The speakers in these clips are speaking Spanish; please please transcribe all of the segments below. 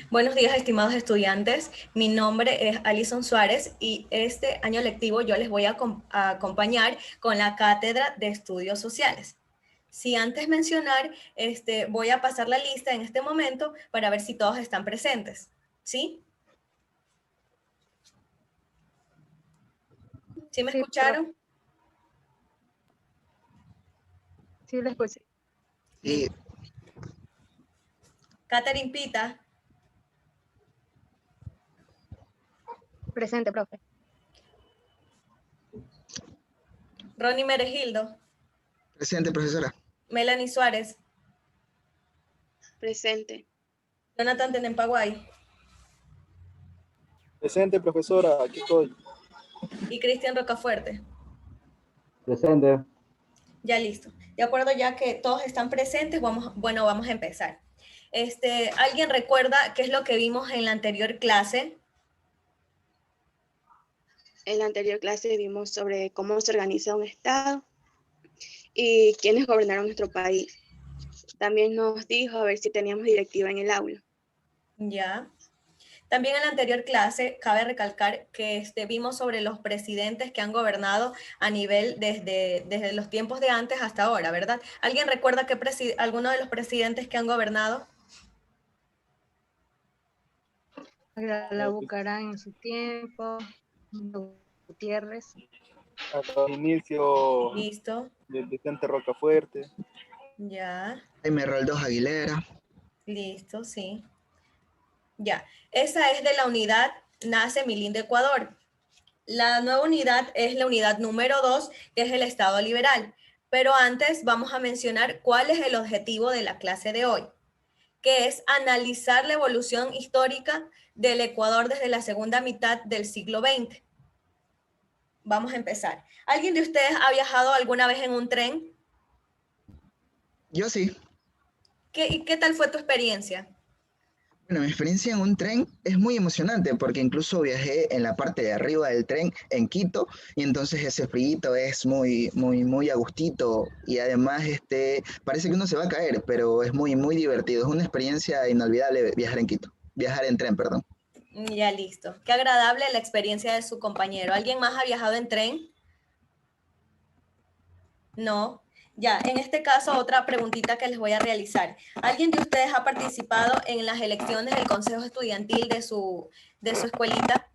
Buenos días, estimados estudiantes. Mi nombre es Alison Suárez y este año lectivo yo les voy a acompañar con la Cátedra de Estudios Sociales. Si antes mencionar, voy a pasar la lista en este momento para ver si todos están presentes. ¿Sí? ¿Sí me Sí, profe. escucharon? Sí, la escuché. Sí, Catherine Pita, Presente, profe. Ronnie Meregildo, presente, profesora. Melanie Suárez, Presente. Jonathan Tenempaguay Presente, profesora, aquí estoy. y Cristian Rocafuerte. Presente. Ya listo. De acuerdo, ya que todos están presentes, vamos a empezar. ¿Alguien recuerda qué es lo que vimos en la anterior clase? En la anterior clase vimos sobre cómo se organiza un Estado y quiénes gobernaron nuestro país. También nos dijo a ver si teníamos directiva en el aula. Ya. También en la anterior clase cabe recalcar que vimos sobre los presidentes que han gobernado a nivel desde los tiempos de antes hasta ahora, ¿verdad? ¿Alguien recuerda alguno de los presidentes que han gobernado? La Bucarán en su tiempo. Gutiérrez. Hasta el inicio Listo. del Vicente Rocafuerte. Ya. Jaime Roldós Aguilera. Listo, sí. Ya. Esa es de la unidad Nace mi lindo Ecuador. La nueva unidad es la unidad número 2, que es el Estado liberal. Pero antes vamos a mencionar cuál es el objetivo de la clase de hoy, que es analizar la evolución histórica del Ecuador desde la segunda mitad del siglo XX. Vamos a empezar. ¿Alguien de ustedes ha viajado alguna vez en un tren? Yo sí. ¿Qué tal fue tu experiencia? Bueno, mi experiencia en un tren es muy emocionante porque incluso viajé en la parte de arriba del tren en Quito y entonces ese frío es muy a gustito y además parece que uno se va a caer, pero es muy divertido. Es una experiencia inolvidable viajar en tren, perdón. Ya listo. Qué agradable la experiencia de su compañero. ¿Alguien más ha viajado en tren? No. Ya, en este caso, otra preguntita que les voy a realizar. ¿Alguien de ustedes ha participado en las elecciones del Consejo Estudiantil de su escuelita?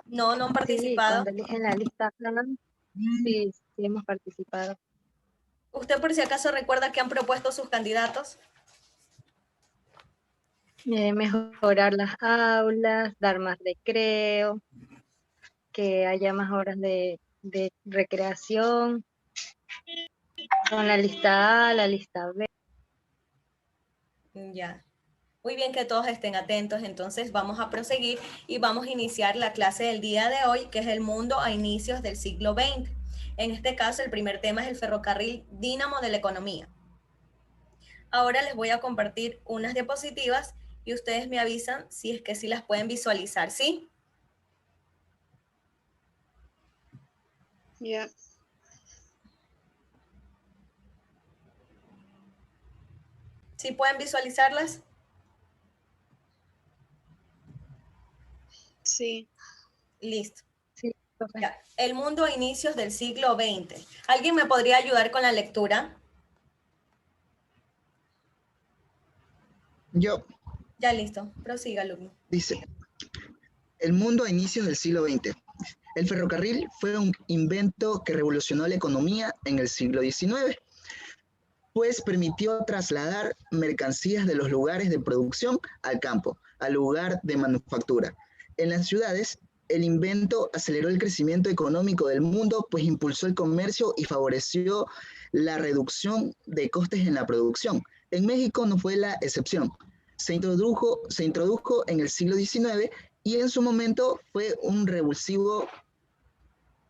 No, no han Sí, participado. cuando eligen la lista, sí, sí hemos participado. ¿Usted por si acaso recuerda que han propuesto sus candidatos? Mejorar las aulas, dar más recreo, que haya más horas de recreación, con la lista A, la lista B. Ya. Muy bien que todos estén atentos, entonces vamos a proseguir y vamos a iniciar la clase del día de hoy, que es el mundo a inicios del siglo XX. En este caso, el primer tema es el ferrocarril dínamo de la economía. Ahora les voy a compartir unas diapositivas y ustedes me avisan si es que sí las pueden visualizar, ¿sí? Ya. ¿Sí pueden visualizarlas? Sí. Listo. Sí, profe. Ya. El mundo a inicios del siglo XX. ¿Alguien me podría ayudar con la lectura? Yo, Ya listo. Prosiga, alumno. dice, el mundo a inicios del siglo XX. El ferrocarril fue un invento que revolucionó la economía en el siglo XIX, pues permitió trasladar mercancías de los lugares de producción al campo, al lugar de manufactura. En las ciudades, el invento aceleró el crecimiento económico del mundo, pues impulsó el comercio y favoreció la reducción de costes en la producción. En México no fue la excepción. Se introdujo en el siglo XIX y en su momento fue un revulsivo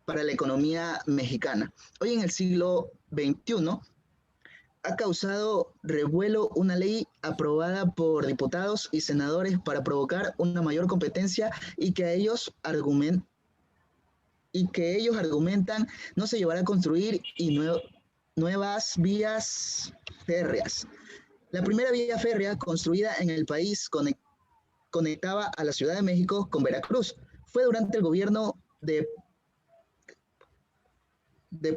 para la economía mexicana. Hoy en el siglo XXI ha causado revuelo una ley aprobada por diputados y senadores para provocar una mayor competencia y que ellos argumentan no se llevará a construir nuevas vías férreas. La primera vía férrea construida en el país conectaba a la Ciudad de México con Veracruz. Fue durante el gobierno de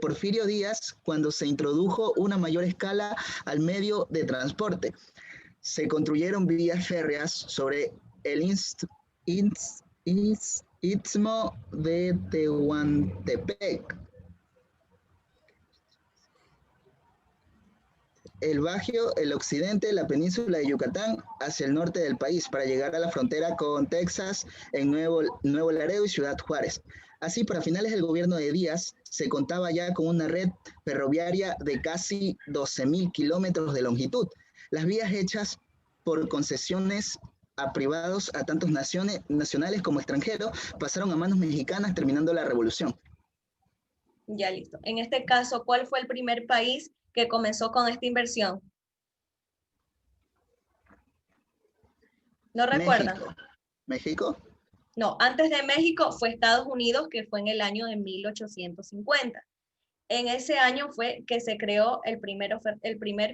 Porfirio Díaz cuando se introdujo una mayor escala al medio de transporte. Se construyeron vías férreas sobre el Istmo de Tehuantepec, el Bajío, el occidente, la península de Yucatán, hacia el norte del país, para llegar a la frontera con Texas en Nuevo Laredo y Ciudad Juárez. Así, para finales del gobierno de Díaz, se contaba ya con una red ferroviaria de casi 12.000 kilómetros de longitud. Las vías hechas por concesiones a privados, a tantos nacionales como extranjeros, pasaron a manos mexicanas, terminando la revolución. Ya listo. En este caso, ¿cuál fue el primer país que comenzó con esta inversión? ¿No recuerdan? ¿México? No, antes de México fue Estados Unidos, que fue en el año de 1850. En ese año fue que se creó el primer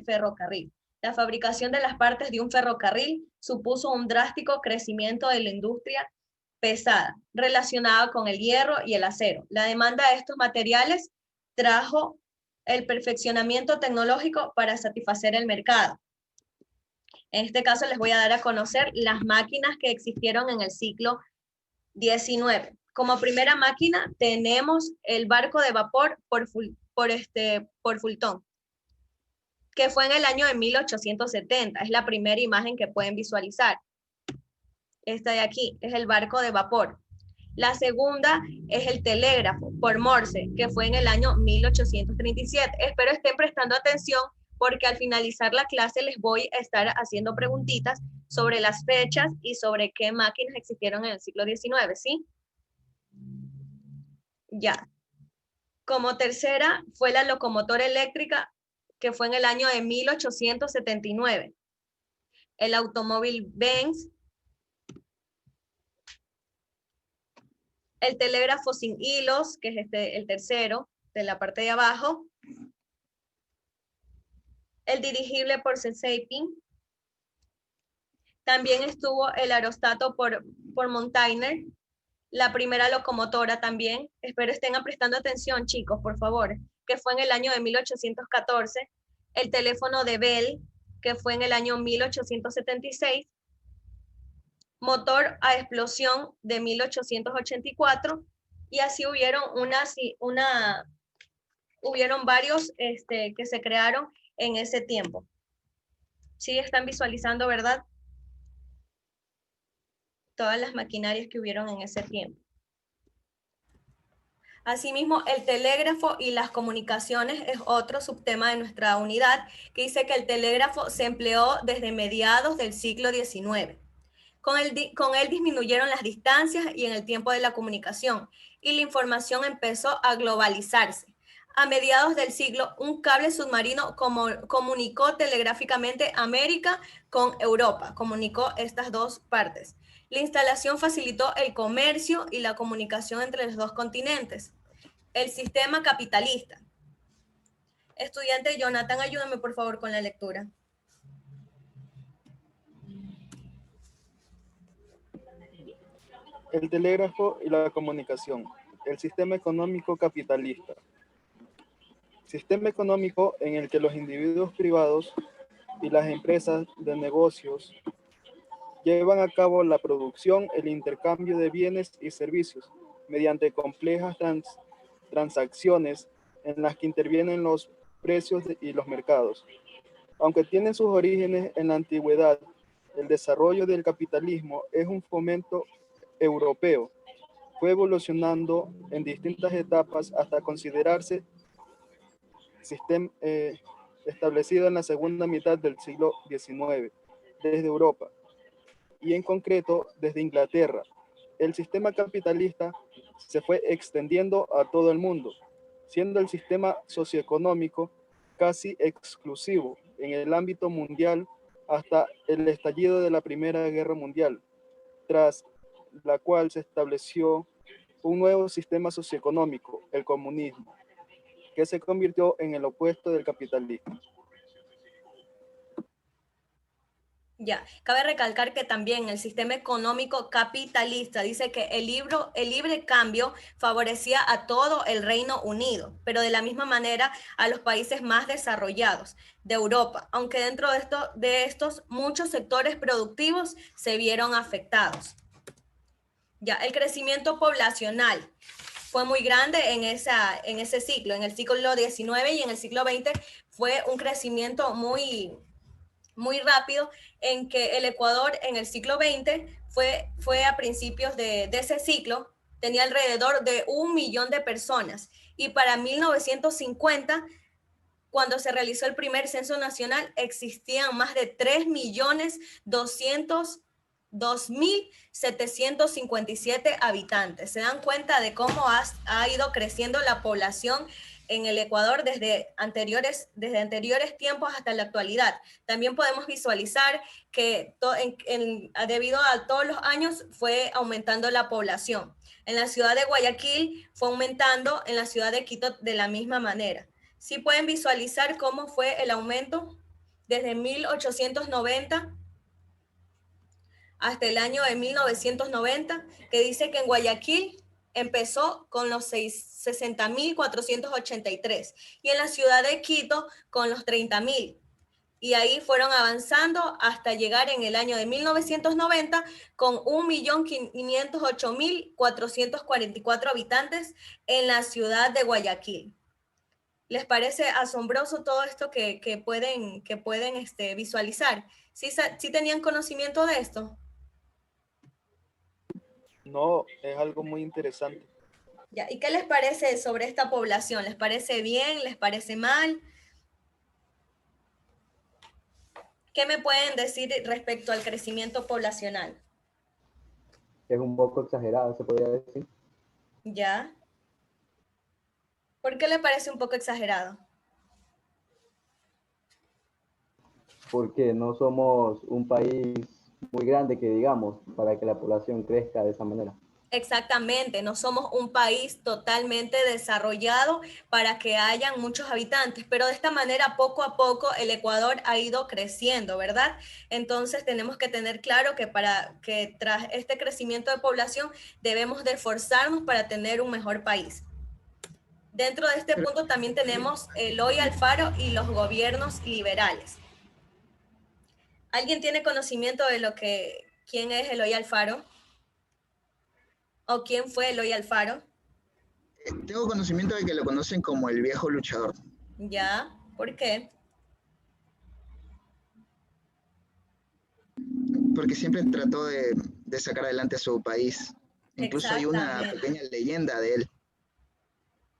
ferrocarril. La fabricación de las partes de un ferrocarril supuso un drástico crecimiento de la industria pesada, relacionada con el hierro y el acero. La demanda de estos materiales trajo el perfeccionamiento tecnológico para satisfacer el mercado. En este caso les voy a dar a conocer las máquinas que existieron en el siglo XIX. Como primera máquina tenemos el barco de vapor por Fulton, que fue en el año de 1870. Es la primera imagen que pueden visualizar. Esta de aquí es el barco de vapor. La segunda es el telégrafo por Morse, que fue en el año 1837. Espero estén prestando atención porque al finalizar la clase les voy a estar haciendo preguntitas sobre las fechas y sobre qué máquinas existieron en el siglo XIX, ¿sí? Ya. Como tercera fue la locomotora eléctrica, que fue en el año de 1879. El automóvil Benz. El telégrafo sin hilos, que es el tercero, de la parte de abajo. El dirigible por Sensapin. También estuvo el aerostato por Montaigne. La primera locomotora también. Espero estén prestando atención, chicos, por favor, que fue en el año de 1814. El teléfono de Bell, que fue en el año 1876. Motor a explosión de 1884. Y así hubieron varios que se crearon en ese tiempo. Sí, están visualizando, ¿verdad? Todas las maquinarias que hubieron en ese tiempo. Asimismo, el telégrafo y las comunicaciones es otro subtema de nuestra unidad, que dice que el telégrafo se empleó desde mediados del siglo XIX. Con él disminuyeron las distancias y en el tiempo de la comunicación, y la información empezó a globalizarse. A mediados del siglo, un cable submarino comunicó telegráficamente América con Europa, comunicó estas dos partes. La instalación facilitó el comercio y la comunicación entre los dos continentes. El sistema capitalista. Estudiante Jonathan, ayúdame por favor con la lectura. El telégrafo y la comunicación. El sistema económico capitalista. Sistema económico en el que los individuos privados y las empresas de negocios llevan a cabo la producción, el intercambio de bienes y servicios mediante complejas transacciones en las que intervienen los precios y los mercados. Aunque tienen sus orígenes en la antigüedad, el desarrollo del capitalismo es un fomento europeo. Fue evolucionando en distintas etapas hasta considerarse establecido en la segunda mitad del siglo XIX desde Europa y en concreto desde Inglaterra. El sistema capitalista se fue extendiendo a todo el mundo, siendo el sistema socioeconómico casi exclusivo en el ámbito mundial hasta el estallido de la Primera Guerra Mundial, tras la cual se estableció un nuevo sistema socioeconómico, el comunismo, que se convirtió en el opuesto del capitalismo. Ya, cabe recalcar que también el sistema económico capitalista dice que el libre cambio favorecía a todo el Reino Unido, pero de la misma manera a los países más desarrollados de Europa, aunque dentro de estos muchos sectores productivos se vieron afectados. Ya, el crecimiento poblacional fue muy grande en ese ciclo, en el siglo XIX y en el siglo XX fue un crecimiento muy rápido, en que el Ecuador en el siglo XX fue a principios de ese ciclo, tenía alrededor de 1 millón de personas, y para 1950, cuando se realizó el primer censo nacional, existían más de 3.202.757 habitantes. Se dan cuenta de cómo ha ido creciendo la población en el Ecuador desde anteriores tiempos hasta la actualidad. También podemos visualizar que debido a todos los años fue aumentando la población. En la ciudad de Guayaquil fue aumentando, en la ciudad de Quito de la misma manera. Sí pueden visualizar cómo fue el aumento desde 1890 hasta el año de 1990, que dice que en Guayaquil empezó con los 60.483 y en la ciudad de Quito con los 30.000. Y ahí fueron avanzando hasta llegar en el año de 1990 con 1.508.444 habitantes en la ciudad de Guayaquil. ¿Les parece asombroso todo esto que pueden visualizar? ¿Sí tenían conocimiento de esto? No, es algo muy interesante. Ya, ¿y qué les parece sobre esta población? ¿Les parece bien? ¿Les parece mal? ¿Qué me pueden decir respecto al crecimiento poblacional? Es un poco exagerado, se podría decir. ¿Ya? ¿Por qué le parece un poco exagerado? Porque no somos un país muy grande que digamos para que la población crezca de esa manera. Exactamente, no somos un país totalmente desarrollado para que hayan muchos habitantes, pero de esta manera poco a poco el Ecuador ha ido creciendo, ¿verdad? Entonces tenemos que tener claro que tras este crecimiento de población debemos de esforzarnos para tener un mejor país. Dentro de este punto también tenemos Eloy Alfaro y los gobiernos liberales. ¿Alguien tiene conocimiento de quién es Eloy Alfaro? ¿O quién fue Eloy Alfaro? Tengo conocimiento de que lo conocen como el viejo luchador. ¿Ya? ¿Por qué? Porque siempre trató de sacar adelante a su país. Incluso hay una pequeña leyenda de él.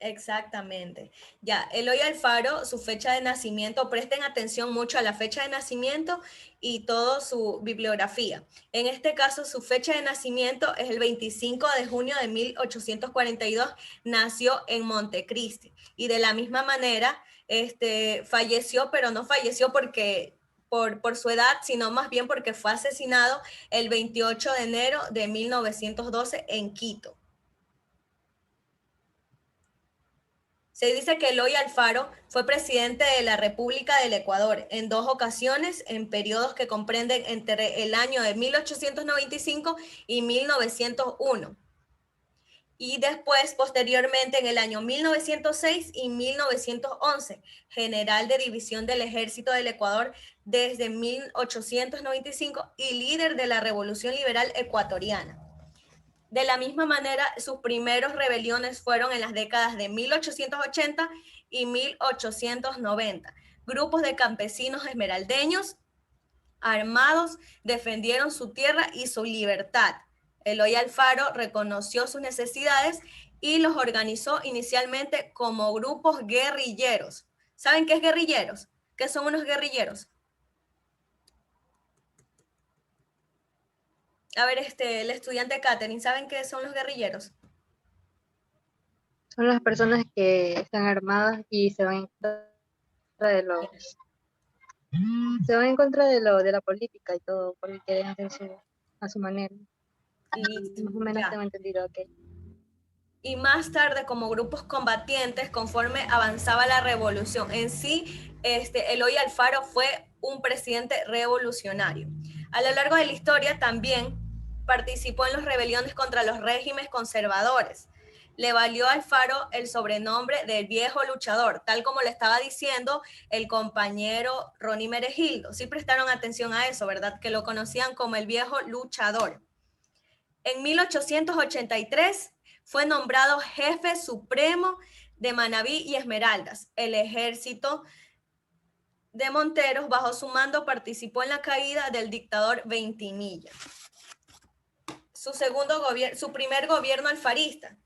Exactamente. Ya, Eloy Alfaro, su fecha de nacimiento, presten atención mucho a la fecha de nacimiento y toda su bibliografía. En este caso, su fecha de nacimiento es el 25 de junio de 1842, nació en Montecristi. Y de la misma manera, falleció, pero no falleció por su edad, sino más bien porque fue asesinado el 28 de enero de 1912 en Quito. Se dice que Eloy Alfaro fue presidente de la República del Ecuador en 2 ocasiones, en periodos que comprenden entre el año de 1895 y 1901. Y después, posteriormente, en el año 1906 y 1911, general de división del Ejército del Ecuador desde 1895 y líder de la Revolución Liberal Ecuatoriana. De la misma manera, sus primeros rebeliones fueron en las décadas de 1880 y 1890. Grupos de campesinos esmeraldeños armados defendieron su tierra y su libertad. Eloy Alfaro reconoció sus necesidades y los organizó inicialmente como grupos guerrilleros. ¿Saben qué es guerrilleros? ¿Qué son unos guerrilleros? A ver, el estudiante Catherine, ¿saben qué son los guerrilleros? Son las personas que están armadas y se van en contra de la política y todo, porque quieren hacer a su manera. Listo, más o menos ya. tengo entendido, ok. Y más tarde como grupos combatientes conforme avanzaba la revolución. En sí, Eloy Alfaro fue un presidente revolucionario. A lo largo de la historia también participó en las rebeliones contra los regímenes conservadores. Le valió a Alfaro el sobrenombre del viejo luchador, tal como le estaba diciendo el compañero Ronnie Meregildo. Sí prestaron atención a eso, ¿verdad? Que lo conocían como el viejo luchador. En 1883 fue nombrado jefe supremo de Manabí y Esmeraldas. El ejército de Monteros, bajo su mando, participó en la caída del dictador Veintimilla. Su primer gobierno alfarista.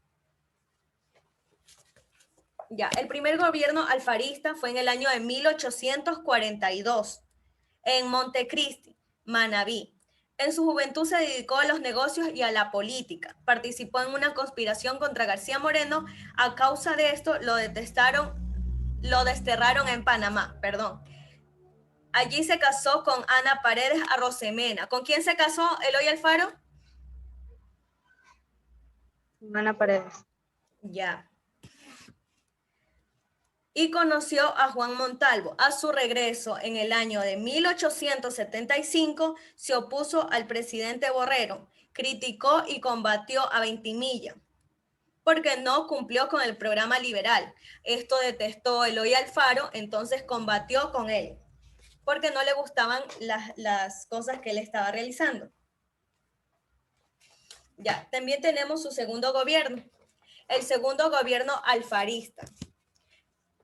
El primer gobierno alfarista fue en el año de 1842 en Montecristi, Manabí. En su juventud se dedicó a los negocios y a la política. Participó en una conspiración contra García Moreno. A causa de esto lo desterraron en Panamá, perdón. Allí se casó con Ana Paredes Arrosemena. ¿Con quién se casó Eloy Alfaro? Ana Paredes. Ya. Y conoció a Juan Montalvo. A su regreso en el año de 1875, se opuso al presidente Borrero, criticó y combatió a Veintimilla, porque no cumplió con el programa liberal. Esto detestó Eloy Alfaro, entonces combatió con él, porque no le gustaban las cosas que él estaba realizando. También tenemos su segundo gobierno, el segundo gobierno alfarista.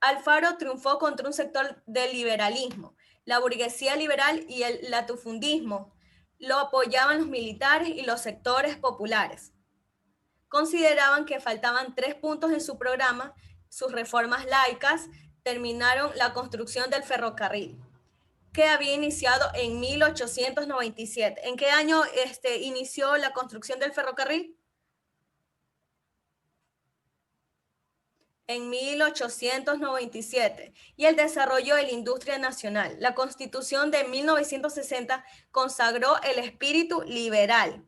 Alfaro triunfó contra un sector del liberalismo. La burguesía liberal y el latifundismo lo apoyaban los militares y los sectores populares. Consideraban que faltaban 3 puntos en su programa. Sus reformas laicas terminaron la construcción del ferrocarril, que había iniciado en 1897. ¿En qué año inició la construcción del ferrocarril? En 1897, y el desarrollo de la industria nacional. La Constitución de 1960 consagró el espíritu liberal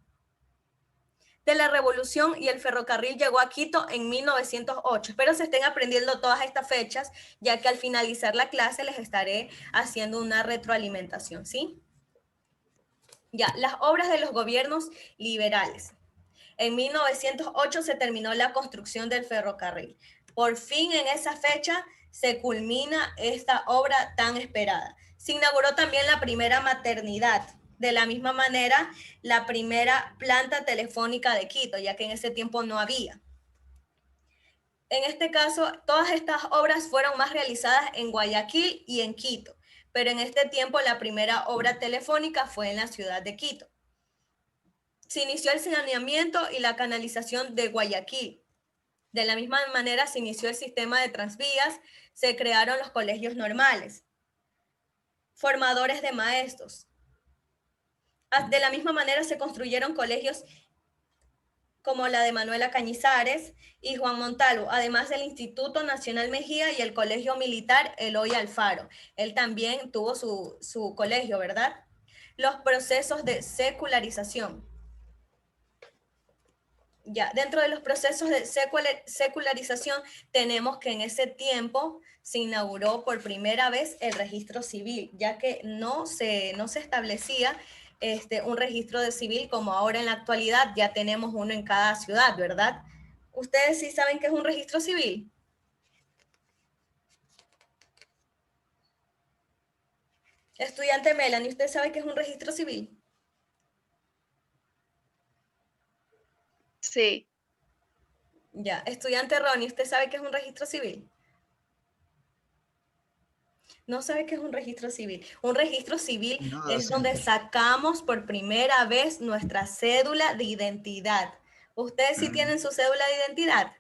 de la revolución y el ferrocarril llegó a Quito en 1908. Espero se estén aprendiendo todas estas fechas, ya que al finalizar la clase les estaré haciendo una retroalimentación, ¿sí? Las obras de los gobiernos liberales. En 1908 se terminó la construcción del ferrocarril. Por fin en esa fecha se culmina esta obra tan esperada. Se inauguró también la primera maternidad. De la misma manera, la primera planta telefónica de Quito, ya que en ese tiempo no había. En este caso, todas estas obras fueron más realizadas en Guayaquil y en Quito, pero en este tiempo la primera obra telefónica fue en la ciudad de Quito. Se inició el saneamiento y la canalización de Guayaquil. De la misma manera se inició el sistema de transvías, se crearon los colegios normales, formadores de maestros. De la misma manera se construyeron colegios como la de Manuela Cañizares y Juan Montalvo, además del Instituto Nacional Mejía y el Colegio Militar Eloy Alfaro. Él también tuvo su colegio, ¿verdad? Los procesos de secularización. Dentro de los procesos de secularización tenemos que en ese tiempo se inauguró por primera vez el registro civil, ya que no se establecía un registro de civil como ahora en la actualidad, ya tenemos uno en cada ciudad, ¿verdad? ¿Ustedes sí saben qué es un registro civil? Estudiante Melanie, ¿usted sabe qué es un registro civil? Sí. Estudiante Ronnie, ¿usted sabe qué es un registro civil? No sabe qué es un registro civil. Un registro civil es donde sacamos por primera vez nuestra cédula de identidad. ¿Ustedes sí tienen su cédula de identidad?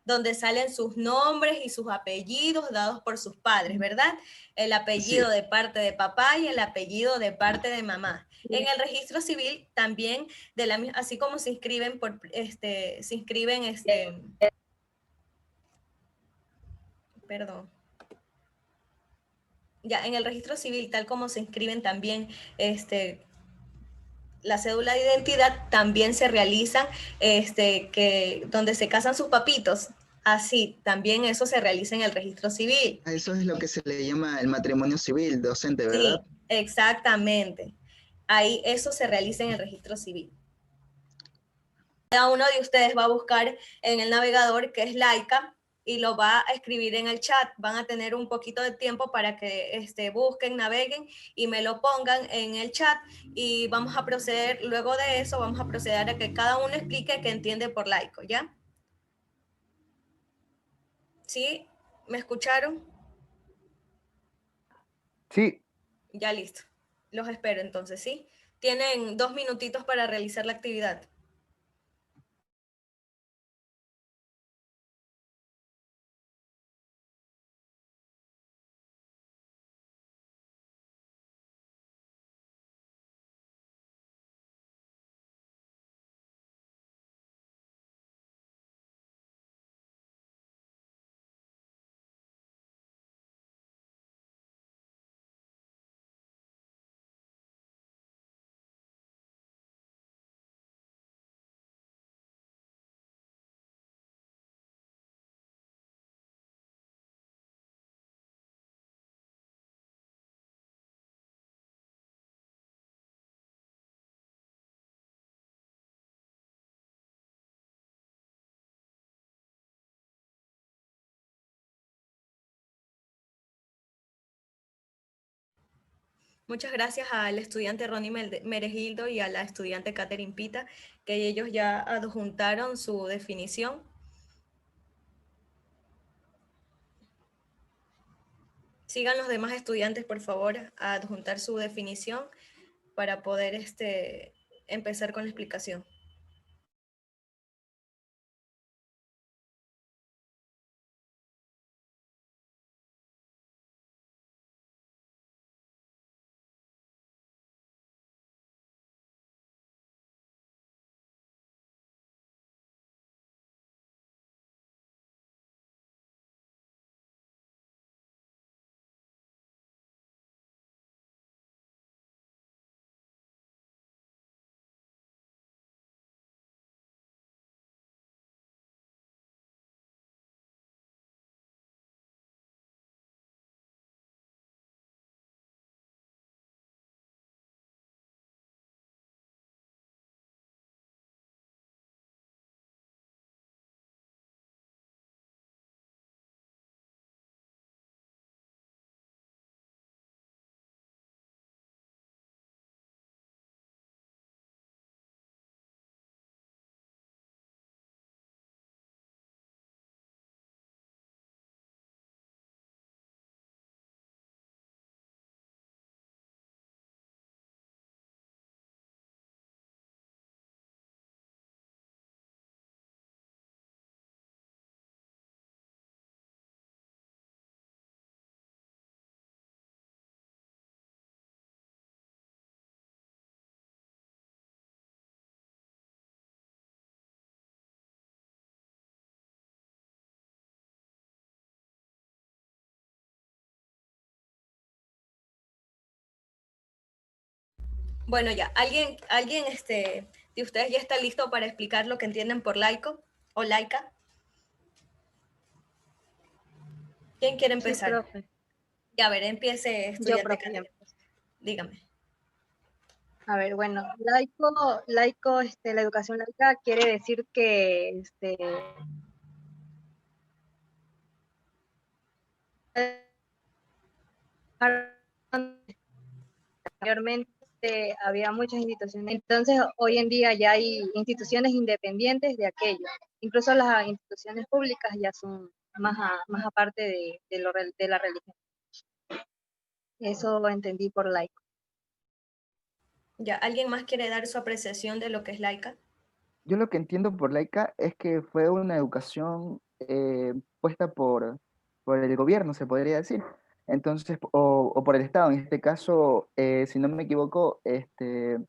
Donde salen sus nombres y sus apellidos dados por sus padres, ¿verdad? El apellido de parte de papá y el apellido de parte de mamá. En el registro civil también, así como se inscriben en el registro civil, tal como se inscriben también la cédula de identidad, también se realizan donde se casan sus papitos. Así, también eso se realiza en el registro civil. A eso es lo que se le llama el matrimonio civil docente, ¿verdad? Sí, exactamente. ahí eso se realiza en el registro civil. Cada uno de ustedes va a buscar en el navegador que es laica y lo va a escribir en el chat. Van a tener un poquito de tiempo para que busquen, naveguen y me lo pongan en el chat, y vamos a proceder, luego de eso vamos a proceder a que cada uno explique qué entiende por laico, ¿ya? ¿Sí? ¿Me escucharon? Sí, Ya listo. Los espero entonces, ¿sí? Tienen 2 minutitos para realizar la actividad. Muchas gracias al estudiante Ronnie Meregildo y a la estudiante Catherine Pita, que ellos ya adjuntaron su definición. Sigan los demás estudiantes, por favor, a adjuntar su definición para poder empezar con la explicación. Bueno, ya, ¿alguien de ustedes ya está listo para explicar lo que entienden por laico o laica? ¿Quién quiere Sí, empezar? profe. Ya, a ver, empiece Yo, estudiante profe, ya Catherine. empiezo. Dígame. A ver, bueno, laico, la educación laica quiere decir que, anteriormente había muchas instituciones, entonces hoy en día ya hay instituciones independientes de aquello. Incluso las instituciones públicas ya son más aparte de la religión. Eso entendí por laico. Ya, ¿alguien más quiere dar su apreciación de lo que es laica? yo lo que entiendo por laica es que fue una educación puesta por el gobierno, se podría decir. Entonces, o por el Estado. En este caso, si no me equivoco, el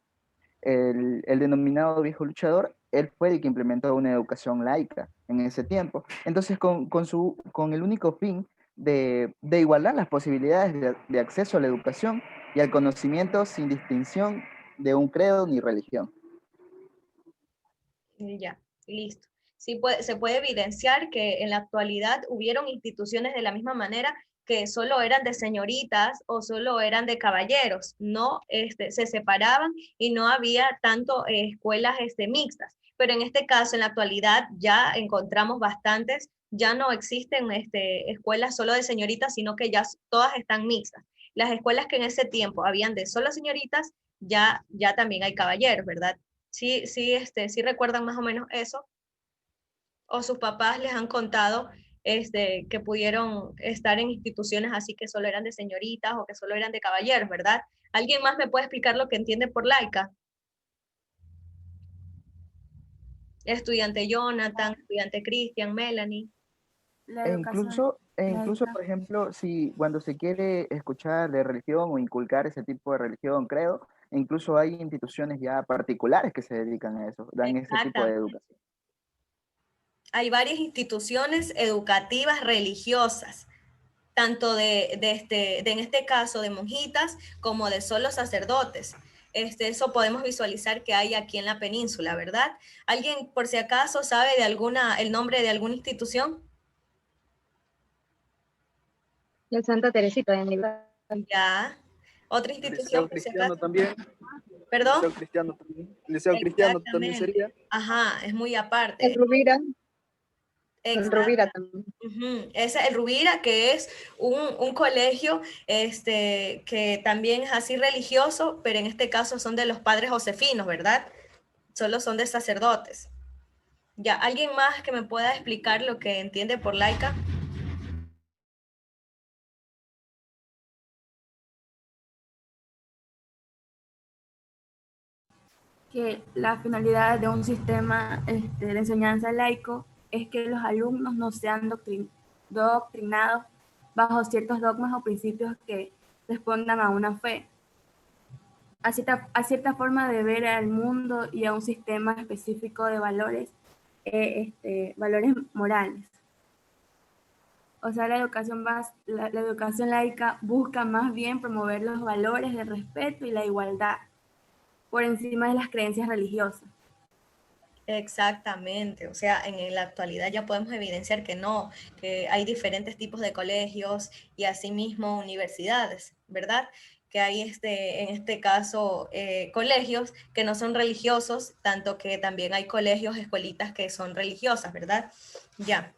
denominado viejo luchador, él fue el que implementó una educación laica en ese tiempo. Entonces, con el único fin de igualar las posibilidades de acceso a la educación y al conocimiento sin distinción de un credo ni religión. Ya, listo. Sí, se puede evidenciar que en la actualidad hubieron instituciones de la misma manera que solo eran de señoritas o solo eran de caballeros, no, se separaban y no había tanto escuelas mixtas. Pero en este caso, en la actualidad, ya encontramos bastantes, ya no existen escuelas solo de señoritas, sino que ya todas están mixtas. Las escuelas que en ese tiempo habían de solo señoritas, ya también hay caballeros, ¿verdad? Sí, sí, sí recuerdan más o menos eso, o sus papás les han contado que pudieron estar en instituciones así que solo eran de señoritas o que solo eran de caballeros, ¿verdad? ¿Alguien más me puede explicar lo que entiende por laica? Estudiante Jonathan, estudiante Cristian, Melanie. La E educación incluso, laica. por ejemplo, si cuando se quiere escuchar de religión o inculcar ese tipo de religión, creo, incluso hay instituciones ya particulares que se dedican a eso, dan ese tipo de Exactamente. educación. Hay varias instituciones educativas religiosas, tanto en este caso de monjitas como de solo sacerdotes. Eso podemos visualizar que hay aquí en la península, ¿verdad? ¿Alguien por si acaso sabe el nombre de alguna institución? El Santa Teresita de mi Ya. ¿Otra El institución Liceo por si Cristiano acaso? también. ¿Perdón? Liceo Cristiano también. Liceo Cristiano también Exactamente. sería. Ajá, es muy El aparte. Rubira, el Exacto. Rubira también. Ese, el Rubira, que es un colegio que también es así religioso, pero en este caso son de los padres josefinos, ¿verdad? Solo son de sacerdotes. Ya, ¿alguien más que me pueda explicar lo que entiende por laica? Que la finalidad de un sistema de enseñanza laico es que los alumnos no sean doctrinados bajo ciertos dogmas o principios que respondan a una fe, a cierta forma de ver al mundo y a un sistema específico de valores, valores morales. O sea, la educación laica busca más bien promover los valores de respeto y la igualdad por encima de las creencias religiosas. Exactamente, o sea, en la actualidad ya podemos evidenciar que no, que hay diferentes tipos de colegios y asimismo universidades, ¿verdad? Que hay en este caso colegios que no son religiosos, tanto que también hay colegios, escuelitas que son religiosas, ¿verdad? Ya.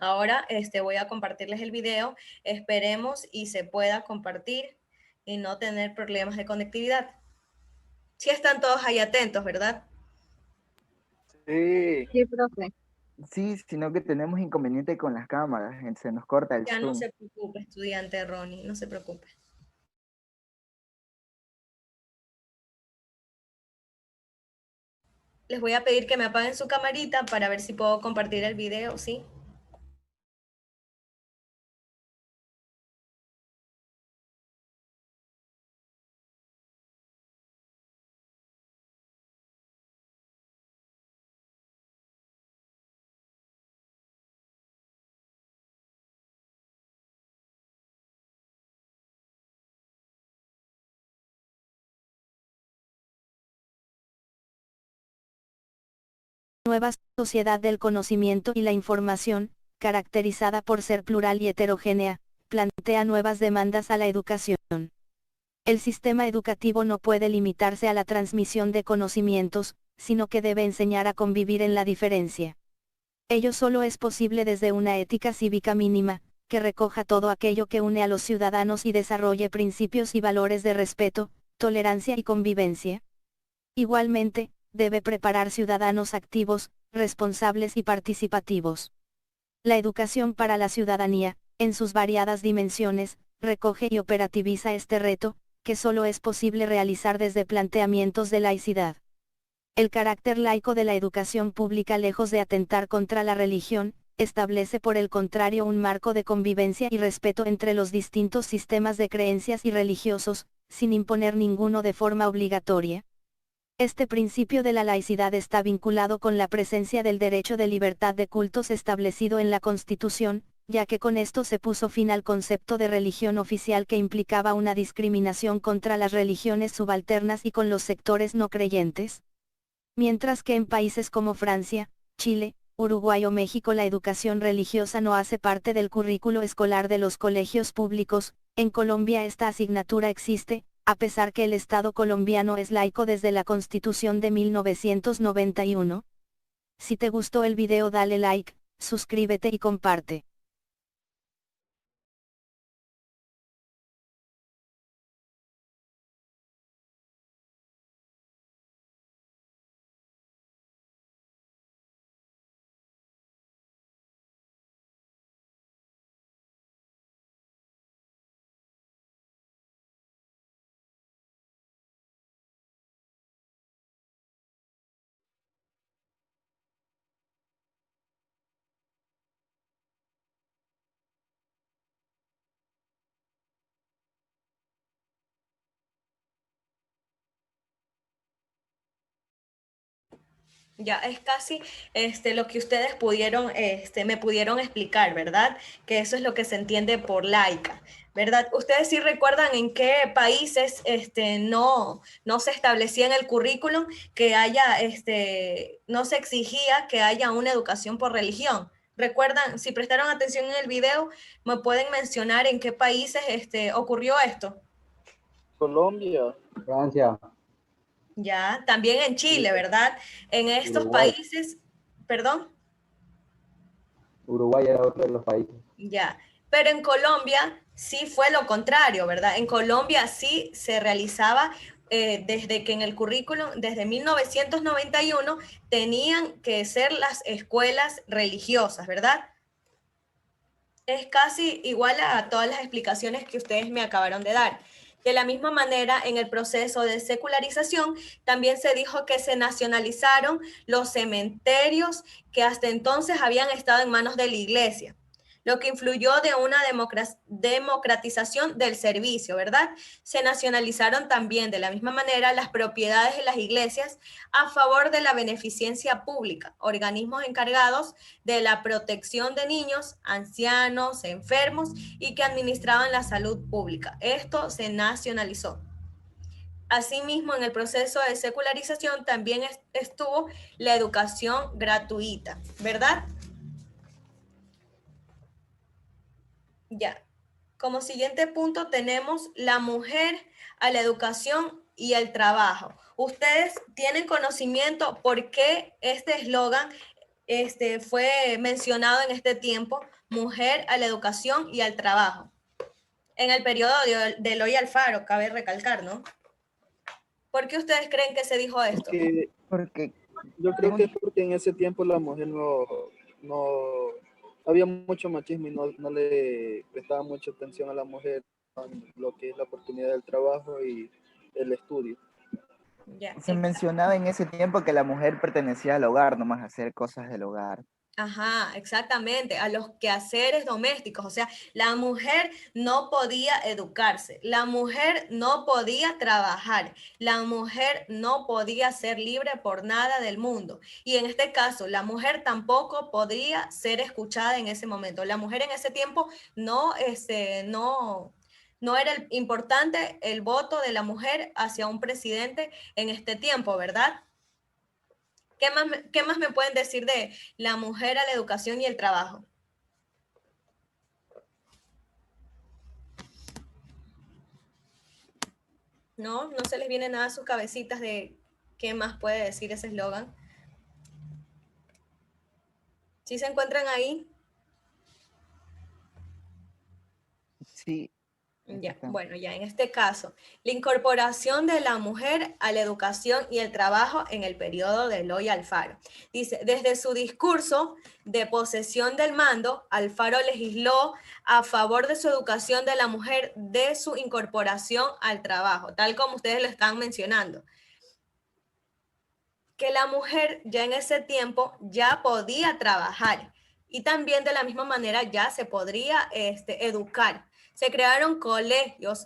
Ahora voy a compartirles el video, esperemos y se pueda compartir y no tener problemas de conectividad. Sí están todos ahí atentos, ¿verdad? Sí. Sí, profe. Sí, sino que tenemos inconveniente con las cámaras, se nos corta el Ya no zoom. se preocupe, estudiante Ronnie, no se preocupe. Les voy a pedir que me apaguen su camarita para ver si puedo compartir el video, ¿sí? Nueva sociedad del conocimiento y la información, caracterizada por ser plural y heterogénea, plantea nuevas demandas a la educación. El sistema educativo no puede limitarse a la transmisión de conocimientos, sino que debe enseñar a convivir en la diferencia. Ello solo es posible desde una ética cívica mínima, que recoja todo aquello que une a los ciudadanos y desarrolle principios y valores de respeto, tolerancia y convivencia. Igualmente, debe preparar ciudadanos activos, responsables y participativos. La educación para la ciudadanía, en sus variadas dimensiones, recoge y operativiza este reto, que solo es posible realizar desde planteamientos de laicidad. El carácter laico de la educación pública, lejos de atentar contra la religión, establece por el contrario un marco de convivencia y respeto entre los distintos sistemas de creencias y religiosos, sin imponer ninguno de forma obligatoria. Este principio de la laicidad está vinculado con la presencia del derecho de libertad de cultos establecido en la Constitución, ya que con esto se puso fin al concepto de religión oficial que implicaba una discriminación contra las religiones subalternas y con los sectores no creyentes. Mientras que en países como Francia, Chile, Uruguay o México la educación religiosa no hace parte del currículo escolar de los colegios públicos. En Colombia esta asignatura existe, a pesar que el Estado colombiano es laico desde la Constitución de 1991. Si te gustó el video dale like, suscríbete y comparte. Ya es casi lo que ustedes pudieron, me pudieron explicar, ¿verdad? Que eso es lo que se entiende por laica, ¿verdad? Ustedes sí recuerdan en qué países no se establecía en el currículum que haya, no se exigía que haya una educación por religión. ¿Recuerdan? Si prestaron atención en el video, ¿me pueden mencionar en qué países ocurrió esto? Colombia, Francia, Ya, también en Chile, ¿verdad? En estos Uruguay. países, perdón. Uruguay era otro de los países. Ya, pero en Colombia sí fue lo contrario, ¿verdad? En Colombia sí se realizaba desde que en el currículum, desde 1991, tenían que ser las escuelas religiosas, ¿verdad? Es casi igual a todas las explicaciones que ustedes me acabaron de dar. De la misma manera, en el proceso de secularización, también se dijo que se nacionalizaron los cementerios que hasta entonces habían estado en manos de la iglesia, lo que influyó de una democratización del servicio, ¿verdad? Se nacionalizaron también de la misma manera las propiedades de las iglesias a favor de la beneficencia pública, organismos encargados de la protección de niños, ancianos, enfermos y que administraban la salud pública. Esto se nacionalizó. Asimismo, en el proceso de secularización también estuvo la educación gratuita, ¿verdad? Ya. Como siguiente punto tenemos la mujer a la educación y el trabajo. ¿Ustedes tienen conocimiento por qué este eslogan fue mencionado en este tiempo? Mujer a la educación y al trabajo. En el periodo de Eloy Alfaro, cabe recalcar, ¿no? ¿Por qué ustedes creen que se dijo esto? Porque yo creo que es porque en ese tiempo la mujer no había mucho machismo y no le prestaba mucha atención a la mujer en lo que es la oportunidad del trabajo y el estudio. Ya, se mencionaba en ese tiempo que la mujer pertenecía al hogar, nomás a hacer cosas del hogar. Ajá, exactamente, a los quehaceres domésticos. O sea, la mujer no podía educarse, la mujer no podía trabajar, la mujer no podía ser libre por nada del mundo. Y en este caso, la mujer tampoco podría ser escuchada en ese momento. La mujer en ese tiempo no era importante el voto de la mujer hacia un presidente en este tiempo, ¿verdad? ¿Qué más me pueden decir de la mujer a la educación y el trabajo? No se les viene nada a sus cabecitas de qué más puede decir ese eslogan. ¿Sí se encuentran ahí? Sí. Ya, bueno, ya en este caso, la incorporación de la mujer a la educación y el trabajo en el periodo de Eloy Alfaro. Dice, desde su discurso de posesión del mando, Alfaro legisló a favor de su educación de la mujer, de su incorporación al trabajo, tal como ustedes lo están mencionando. Que la mujer ya en ese tiempo ya podía trabajar y también de la misma manera ya se podría educar. Se crearon colegios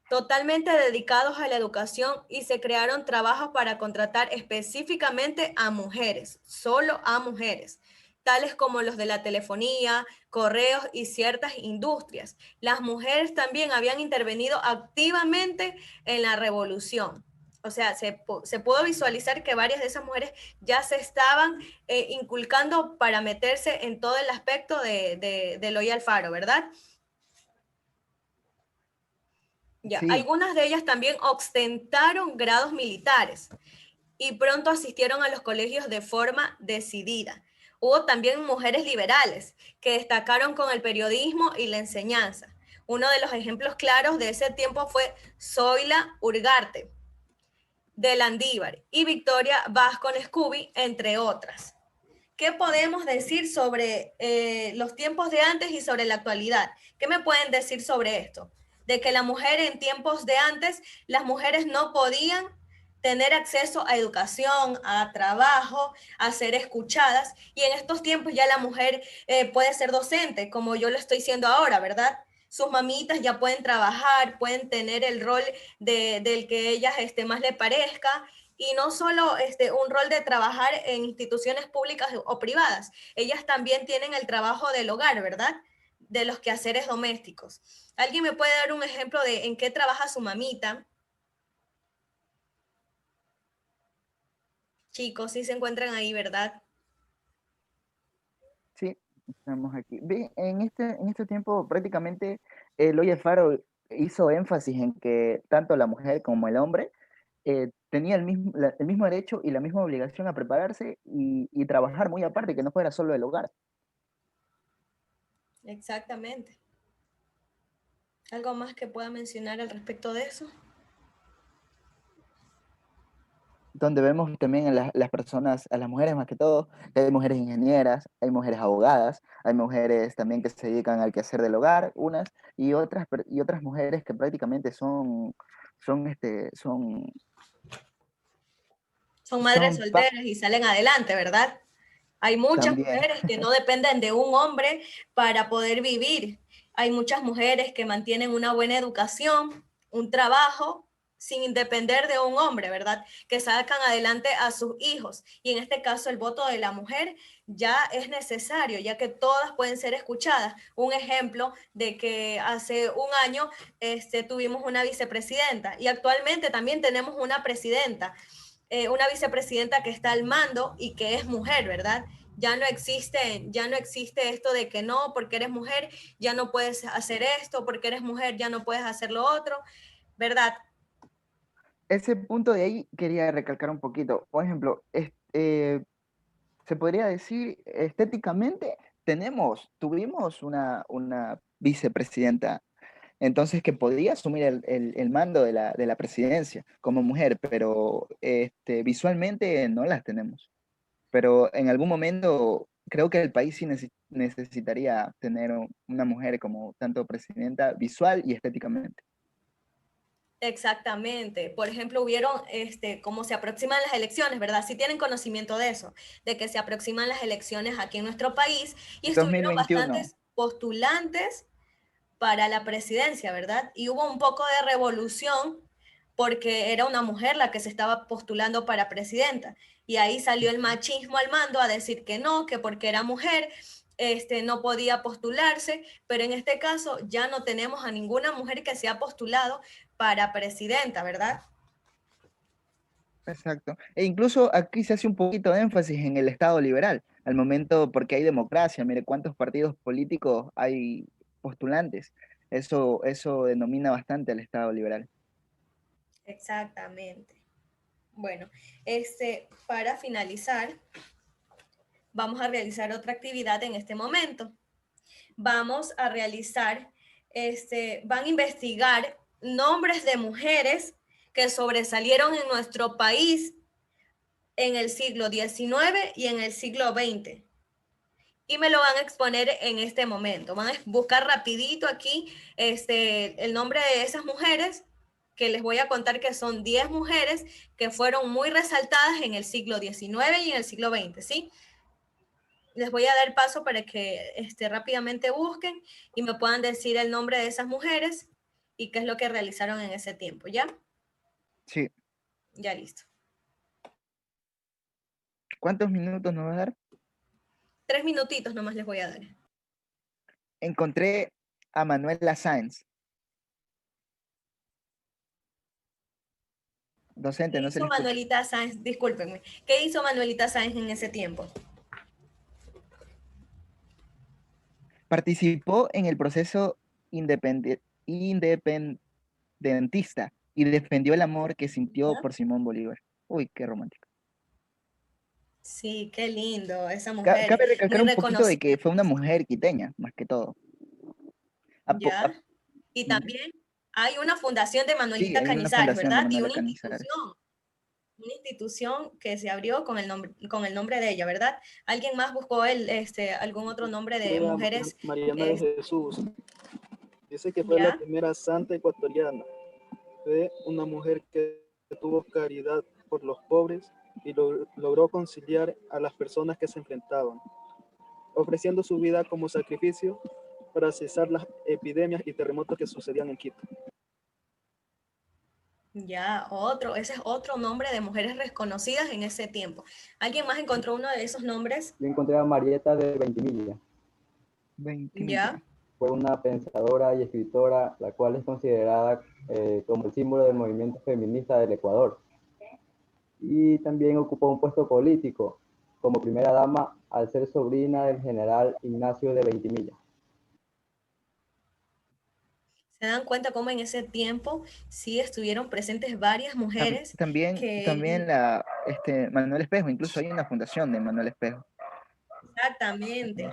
totalmente dedicados a la educación y se crearon trabajos para contratar específicamente a mujeres, solo a mujeres, tales como los de la telefonía, correos y ciertas industrias. Las mujeres también habían intervenido activamente en la revolución. O sea, se pudo visualizar que varias de esas mujeres ya se estaban inculcando para meterse en todo el aspecto de Eloy Alfaro, ¿verdad? Ya, Sí, algunas de ellas también ostentaron grados militares y pronto asistieron a los colegios de forma decidida. Hubo también mujeres liberales que destacaron con el periodismo y la enseñanza. Uno de los ejemplos claros de ese tiempo fue Zoila Urgarte, de Landívar, y Victoria Vascon Scooby, entre otras. ¿Qué podemos decir sobre los tiempos de antes y sobre la actualidad? ¿Qué me pueden decir sobre esto? De que la mujer en tiempos de antes, las mujeres no podían tener acceso a educación, a trabajo, a ser escuchadas, y en estos tiempos ya la mujer puede ser docente, como yo lo estoy siendo ahora, ¿verdad? Sus mamitas ya pueden trabajar, pueden tener el rol del que ellas más les parezca, y no solo un rol de trabajar en instituciones públicas o privadas, ellas también tienen el trabajo del hogar, ¿verdad? De los quehaceres domésticos. ¿Alguien me puede dar un ejemplo de en qué trabaja su mamita? Chicos, sí se encuentran ahí, ¿verdad? sí, estamos aquí. Ve, en este tiempo prácticamente Eloy Alfaro hizo énfasis en que tanto la mujer como el hombre tenía el mismo derecho y la misma obligación a prepararse y trabajar muy aparte, que no fuera solo el hogar. Exactamente. ¿Algo más que pueda mencionar al respecto de eso? Donde vemos también a las personas, a las mujeres más que todo, que hay mujeres ingenieras, hay mujeres abogadas, hay mujeres también que se dedican al quehacer del hogar, unas, y otras mujeres que prácticamente son, Son madres son solteras y salen adelante, ¿verdad? Hay muchas también. mujeres que no dependen de un hombre para poder vivir. Hay muchas mujeres que mantienen una buena educación, un trabajo, sin depender de un hombre, ¿verdad? Que sacan adelante a sus hijos. Y en este caso el voto de la mujer ya es necesario, ya que todas pueden ser escuchadas. Un ejemplo de que hace un año tuvimos una vicepresidenta y actualmente también tenemos una presidenta, una vicepresidenta que está al mando y que es mujer, ¿verdad? Ya no existe esto de que no, porque eres mujer, ya no puedes hacer esto, porque eres mujer, ya no puedes hacer lo otro, ¿verdad? Ese punto de ahí quería recalcar un poquito. Por ejemplo, se podría decir estéticamente, tuvimos una vicepresidenta, entonces que podía asumir el mando de la presidencia como mujer, pero visualmente no las tenemos. Pero en algún momento creo que el país sí necesitaría tener una mujer como tanto presidenta visual y estéticamente. Exactamente. Por ejemplo, hubieron, como se aproximan las elecciones, ¿verdad? Sí tienen conocimiento de eso, de que se aproximan las elecciones aquí en nuestro país y estuvieron 2021. bastantes postulantes para la presidencia, ¿verdad? Y hubo un poco de revolución porque era una mujer la que se estaba postulando para presidenta. Y ahí salió el machismo al mando a decir que no, que porque era mujer, no podía postularse, pero en este caso ya no tenemos a ninguna mujer que se ha postulado para presidenta, ¿verdad? Exacto. E incluso aquí se hace un poquito de énfasis en el Estado liberal, al momento porque hay democracia. Mire cuántos partidos políticos hay postulantes. Eso denomina bastante al Estado liberal. Exactamente. Bueno, para finalizar, vamos a realizar otra actividad en este momento. Vamos a realizar, van a investigar nombres de mujeres que sobresalieron en nuestro país en el siglo XIX y en el siglo XX. Y me lo van a exponer en este momento. Van a buscar rapidito aquí el nombre de esas mujeres, que les voy a contar que son 10 mujeres que fueron muy resaltadas en el siglo XIX y en el siglo XX, ¿sí? Les voy a dar paso para que rápidamente busquen y me puedan decir el nombre de esas mujeres y qué es lo que realizaron en ese tiempo, ¿ya? Sí. Ya listo. ¿Cuántos minutos nos va a dar? 3 minutitos nomás les voy a dar. Encontré a Manuela Sáenz. docente, ¿Qué no se hizo le escucha. Manuelita Sáenz? Discúlpenme. ¿Qué hizo Manuelita Sáenz en ese tiempo? Participó en el proceso independentista y defendió el amor que sintió por Simón Bolívar. Uy, qué romántico. Sí, qué lindo, esa mujer, Cabe recalcar muy un poquito de reconocida. que fue una mujer quiteña, más que todo. Ya. Y también hay una fundación de Sí, Manuelita hay una Cañizares, fundación de ¿verdad? Y Manuela Canizares. una institución que se abrió con el nombre de ella, ¿verdad? ¿Alguien más buscó algún otro nombre de Era mujeres? Mariana de Jesús. Dice que fue ¿Ya? la primera santa ecuatoriana. Fue una mujer que tuvo caridad por los pobres y logró conciliar a las personas que se enfrentaban, ofreciendo su vida como sacrificio para cesar las epidemias y terremotos que sucedían en Quito. Ya, ese es otro nombre de mujeres reconocidas en ese tiempo. ¿Alguien más encontró uno de esos nombres? Yo encontré a Marieta de Ventimiglia. Ya. Fue una pensadora y escritora, la cual es considerada como el símbolo del movimiento feminista del Ecuador. Y también ocupó un puesto político como primera dama al ser sobrina del general Ignacio de Ventimiglia. Se dan cuenta cómo en ese tiempo sí estuvieron presentes varias mujeres También que Manuel Espejo, incluso hay una fundación de Manuel Espejo. exactamente.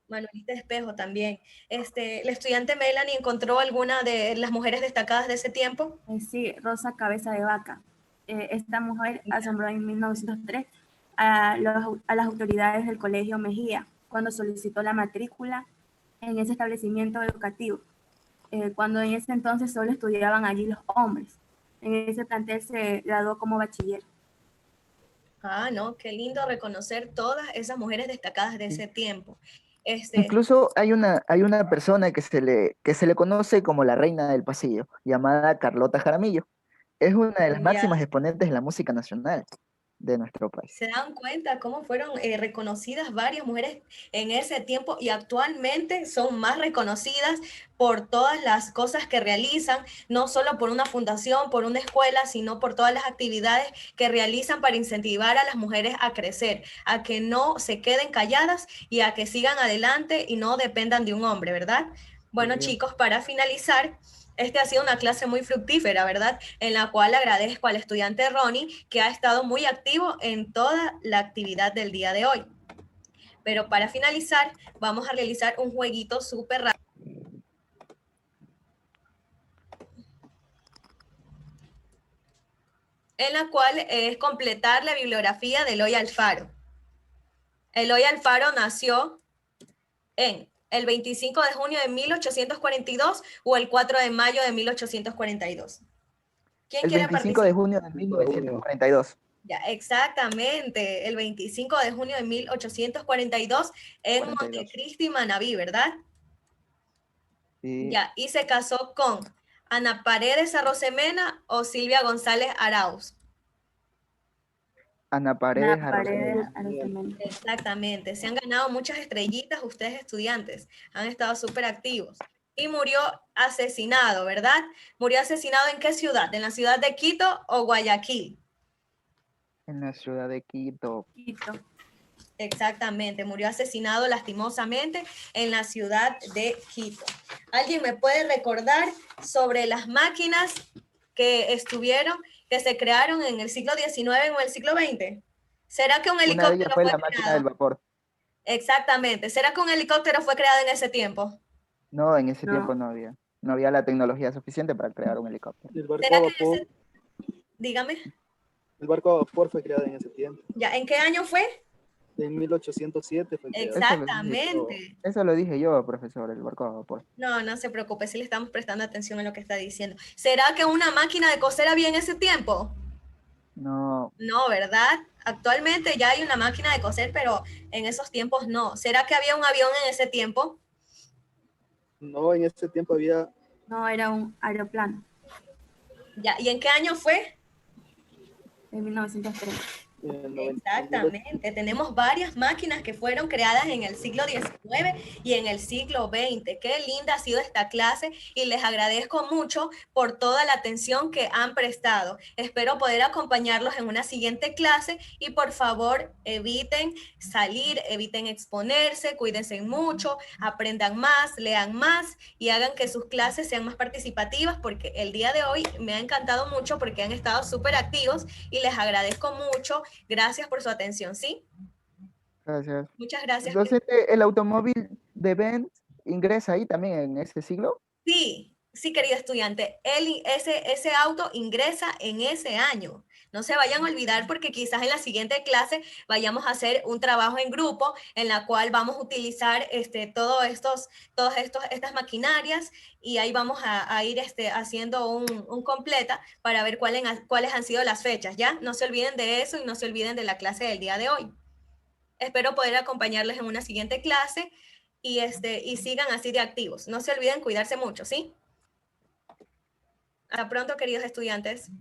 Manuelita Espejo también. ¿La estudiante Melanie encontró alguna de las mujeres destacadas de ese tiempo? Sí, Rosa Cabeza de Vaca. Esta mujer asombró en 1903 a las autoridades del Colegio Mejía cuando solicitó la matrícula en ese establecimiento educativo, cuando en ese entonces solo estudiaban allí los hombres. En ese plantel se graduó como bachiller. Ah, no, qué lindo reconocer todas esas mujeres destacadas de ese tiempo. Incluso hay una persona que se le conoce como la reina del pasillo, llamada Carlota Jaramillo. Es una de las máximas exponentes de la música nacional de nuestro país. ¿Se dan cuenta cómo fueron reconocidas varias mujeres en ese tiempo y actualmente son más reconocidas por todas las cosas que realizan, no solo por una fundación, por una escuela, sino por todas las actividades que realizan para incentivar a las mujeres a crecer, a que no se queden calladas y a que sigan adelante y no dependan de un hombre, ¿verdad? Bueno, chicos, para finalizar, ha sido una clase muy fructífera, ¿verdad? En la cual agradezco al estudiante Ronnie, que ha estado muy activo en toda la actividad del día de hoy. Pero para finalizar, vamos a realizar un jueguito súper rápido. En la cual es completar la bibliografía de Eloy Alfaro. Eloy Alfaro nació en el 25 de junio de 1842 o el 4 de mayo de 1842. ¿Quién el quiere 25 participar? de junio de 1942. Ya, exactamente, el 25 de junio de 1842 en 42. Montecristi, Manabí, ¿verdad? Sí. Ya, y se casó con Ana Paredes Arrosemena o Silvia González Arauz. Ana Paredes Arrosemena. Exactamente, se han ganado muchas estrellitas ustedes estudiantes, han estado súper activos. Y murió asesinado, ¿verdad? ¿Murió asesinado en qué ciudad? ¿En la ciudad de Quito o Guayaquil? En la ciudad de Quito. Exactamente, murió asesinado lastimosamente en la ciudad de Quito. ¿Alguien me puede recordar sobre las máquinas que se crearon en el siglo XIX o el siglo XX? ¿Será que un helicóptero Una de ellas fue la máquina del vapor. Exactamente. ¿Será que un helicóptero fue creado en ese tiempo? No, en ese tiempo no había. No había la tecnología suficiente para crear un helicóptero. El barco a vapor. Dígame. El barco a vapor fue creado en ese tiempo. ¿Ya? ¿En qué año fue? En 1807 fue creado. Exactamente. Eso lo dije yo, profesor, el barco a vapor. No se preocupe, sí le estamos prestando atención a lo que está diciendo. ¿Será que una máquina de coser había en ese tiempo? No. No, ¿verdad? Actualmente ya hay una máquina de coser, pero en esos tiempos no. ¿Será que había un avión en ese tiempo? No, en ese tiempo había... No, era un aeroplano. Ya, ¿y en qué año fue? En 1903. en el 90. Exactamente, tenemos varias máquinas que fueron creadas en el siglo XIX y en el siglo XX. Qué linda ha sido esta clase y les agradezco mucho por toda la atención que han prestado. Espero poder acompañarlos en una siguiente clase y por favor eviten salir, eviten exponerse, cuídense mucho, aprendan más, lean más y hagan que sus clases sean más participativas, porque el día de hoy me ha encantado mucho porque han estado súper activos y les agradezco mucho. Gracias por su atención, ¿sí? Gracias. Muchas gracias. Docente, ¿el automóvil de Benz ingresa ahí también en ese siglo? Sí, sí, querido estudiante, ese auto ingresa en ese año. No se vayan a olvidar porque quizás en la siguiente clase vayamos a hacer un trabajo en grupo en la cual vamos a utilizar estas maquinarias y ahí vamos a ir haciendo un completa para ver cuáles han sido las fechas, ¿ya? No se olviden de eso y no se olviden de la clase del día de hoy. Espero poder acompañarles en una siguiente clase y sigan así de activos. No se olviden cuidarse mucho, ¿sí? Hasta pronto, queridos estudiantes.